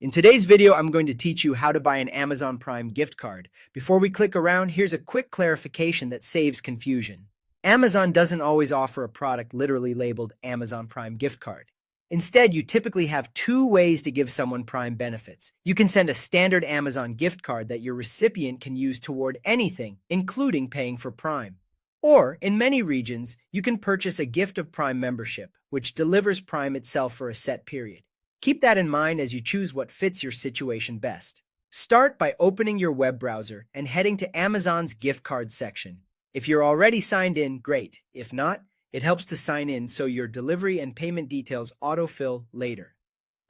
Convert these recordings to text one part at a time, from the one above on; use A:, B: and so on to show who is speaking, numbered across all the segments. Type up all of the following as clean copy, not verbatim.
A: In today's video, I'm going to teach you how to buy an Amazon Prime gift card. Before we click around, here's a quick clarification that saves confusion. Amazon doesn't always offer a product literally labeled Amazon Prime gift card. Instead, you typically have two ways to give someone Prime benefits. You can send a standard Amazon gift card that your recipient can use toward anything, including paying for Prime. Or, in many regions, you can purchase a gift of Prime membership, which delivers Prime itself for a set period. Keep that in mind as you choose what fits your situation best. Start by opening your web browser and heading to Amazon's gift card section. If you're already signed in, great. If not, it helps to sign in so your delivery and payment details autofill later.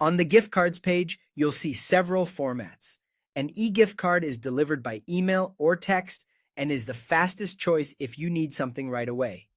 A: On the gift cards page, you'll see several formats. An e-gift card is delivered by email or text and is the fastest choice if you need something right away.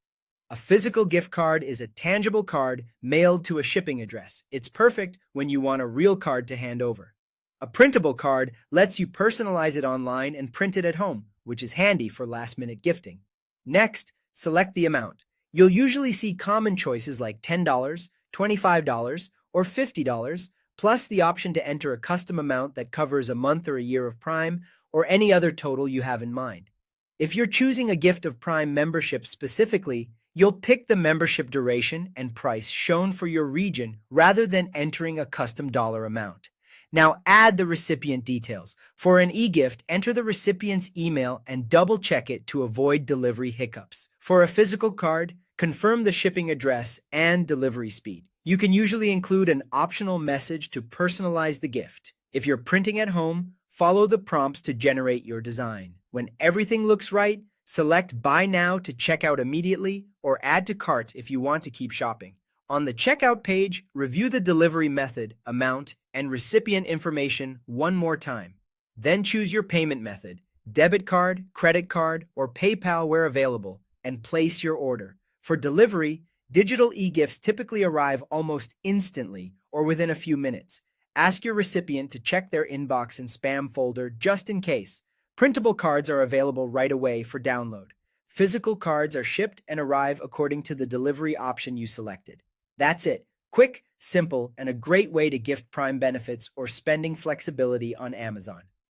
A: A physical gift card is a tangible card mailed to a shipping address. It's perfect when you want a real card to hand over. A printable card lets you personalize it online and print it at home, which is handy for last-minute gifting. Next, select the amount. You'll usually see common choices like $10, $25, or $50, plus the option to enter a custom amount that covers a month or a year of Prime, or any other total you have in mind. If you're choosing a gift of Prime membership specifically, you'll pick the membership duration and price shown for your region rather than entering a custom dollar amount. Now add the recipient details. For an e-gift, enter the recipient's email and double-check it to avoid delivery hiccups. For a physical card, confirm the shipping address and delivery speed. You can usually include an optional message to personalize the gift. If you're printing at home, follow the prompts to generate your design. When everything looks right, select Buy Now to check out immediately or Add to Cart if you want to keep shopping. On the checkout page, review the delivery method, amount, and recipient information one more time. Then choose your payment method, debit card, credit card, or PayPal where available, and place your order. For delivery, digital e-gifts typically arrive almost instantly or within a few minutes. Ask your recipient to check their inbox and spam folder just in case. Printable cards are available right away for download. Physical cards are shipped and arrive according to the delivery option you selected. That's it. Quick, simple, and a great way to gift Prime benefits or spending flexibility on Amazon.